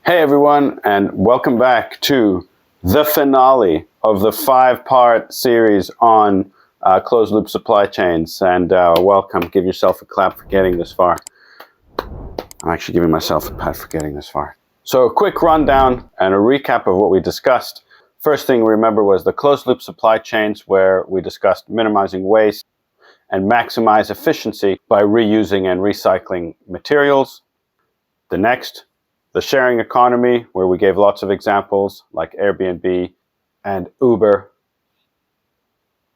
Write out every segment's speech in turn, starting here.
Hey everyone, and welcome back to the finale of the 5-part series on closed loop supply chains. And welcome, give yourself a clap for getting this far. I'm actually giving myself a pat for getting this far. So a quick rundown and a recap of what we discussed. First thing we remember was the closed loop supply chains, where we discussed minimizing waste and maximize efficiency by reusing and recycling materials. The next, the sharing economy, where we gave lots of examples like Airbnb and Uber.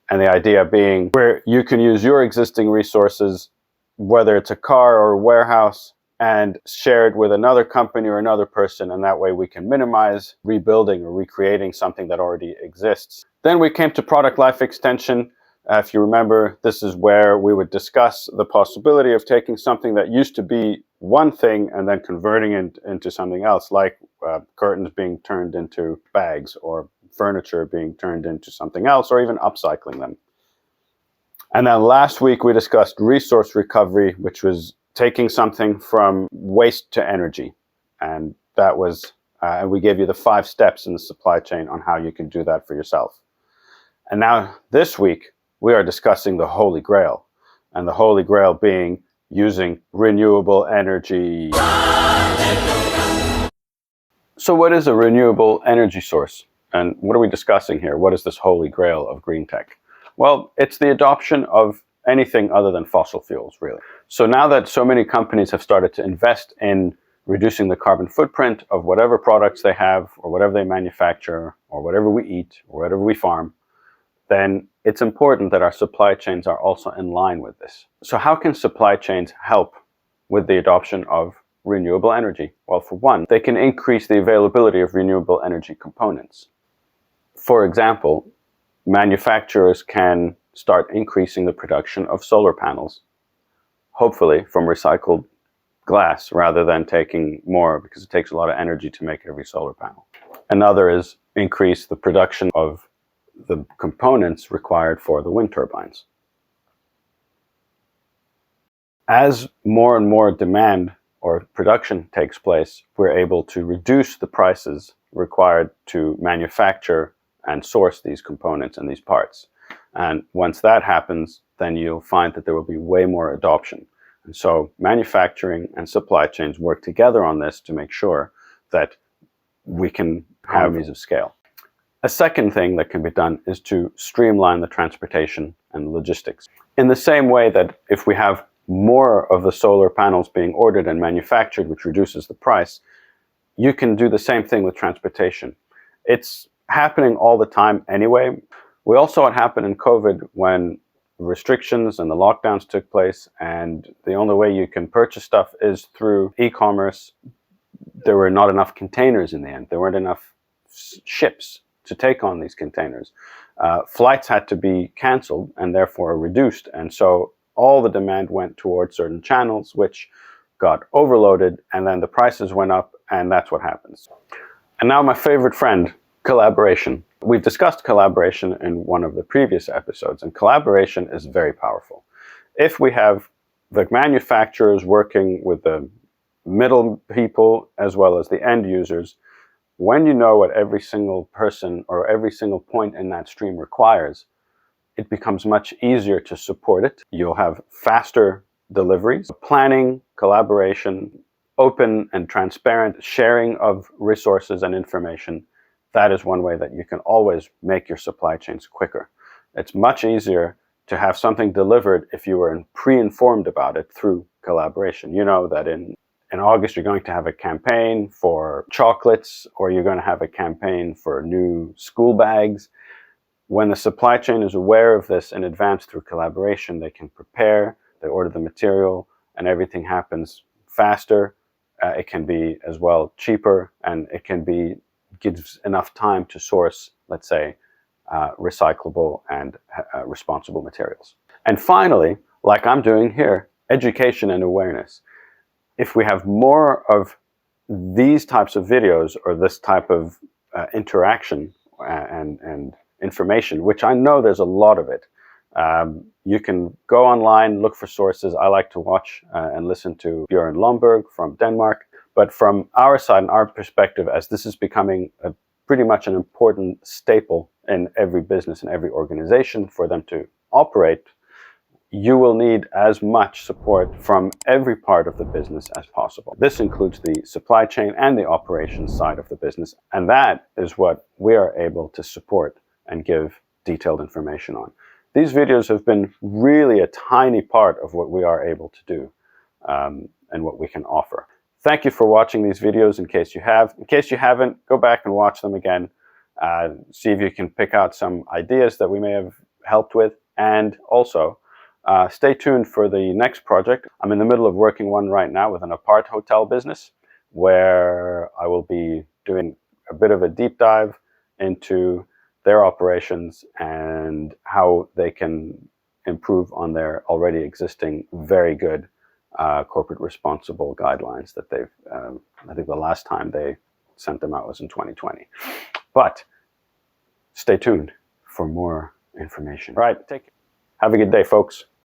And the idea being where you can use your existing resources, whether it's a car or a warehouse, and share it with another company or another person. And that way we can minimize rebuilding or recreating something that already exists. Then we came to product life extension. If you remember, this is where we would discuss the possibility of taking something that used to be one thing and then converting it into something else, like curtains being turned into bags, or furniture being turned into something else, or even upcycling them. And then last week we discussed resource recovery, which was taking something from waste to energy. And that was, and we gave you the 5 steps in the supply chain on how you can do that for yourself. And now this week, we are discussing the Holy Grail, and the Holy Grail being using renewable energy. So what is a renewable energy source? And what are we discussing here? What is this Holy Grail of green tech? Well, it's the adoption of anything other than fossil fuels, really. So now that so many companies have started to invest in reducing the carbon footprint of whatever products they have, or whatever they manufacture, or whatever we eat, or whatever we farm, then it's important that our supply chains are also in line with this. So how can supply chains help with the adoption of renewable energy? Well, for one, they can increase the availability of renewable energy components. For example, manufacturers can start increasing the production of solar panels, hopefully from recycled glass rather than taking more, because it takes a lot of energy to make every solar panel. Another is increase the production of the components required for the wind turbines. As more and more demand or production takes place, we're able to reduce the prices required to manufacture and source these components and these parts. And once that happens, then you'll find that there will be way more adoption. And so manufacturing and supply chains work together on this to make sure that we can have economies of scale. A second thing that can be done is to streamline the transportation and logistics. In the same way that if we have more of the solar panels being ordered and manufactured, which reduces the price, you can do the same thing with transportation. It's happening all the time anyway. We also saw it happen in COVID when restrictions and the lockdowns took place, and the only way you can purchase stuff is through e-commerce. There were not enough containers in the end. There weren't enough ships to take on these containers. Flights had to be canceled and therefore reduced. And so all the demand went towards certain channels, which got overloaded, and then the prices went up, and that's what happens. And now my favorite friend, collaboration. We've discussed collaboration in one of the previous episodes, and collaboration is very powerful. If we have the manufacturers working with the middle people as well as the end users, when you know what every single person or every single point in that stream requires, it becomes much easier to support it. You'll have faster deliveries. Planning, collaboration, open and transparent sharing of resources and information, that is one way that you can always make your supply chains quicker. It's much easier to have something delivered if you were pre-informed about it through collaboration. You know that in August, you're going to have a campaign for chocolates, or you're going to have a campaign for new school bags. When the supply chain is aware of this in advance through collaboration, they can prepare, they order the material, and everything happens faster. It can be as well cheaper, and it can be gives enough time to source, let's say, recyclable and responsible materials. And finally, like I'm doing here, education and awareness. If we have more of these types of videos or this type of interaction and information, which I know there's a lot of it, you can go online, look for sources. I like to watch and listen to Bjørn Lomborg from Denmark, But from our side and our perspective, as this is becoming pretty much an important staple in every business and every organization for them to operate, you will need as much support from every part of the business as possible. This includes the supply chain and the operations side of the business, and that is what we are able to support and give detailed information on. These videos have been really a tiny part of what we are able to do and what we can offer. Thank you for watching these videos in case you have. In case you haven't, go back and watch them again. See if you can pick out some ideas that we may have helped with. And also, stay tuned for the next project. I'm in the middle of working one right now with an apart hotel business where I will be doing a bit of a deep dive into their operations and how they can improve on their already existing very good corporate responsible guidelines that they've, I think the last time they sent them out was in 2020. But stay tuned for more information. All right, have a good day, folks.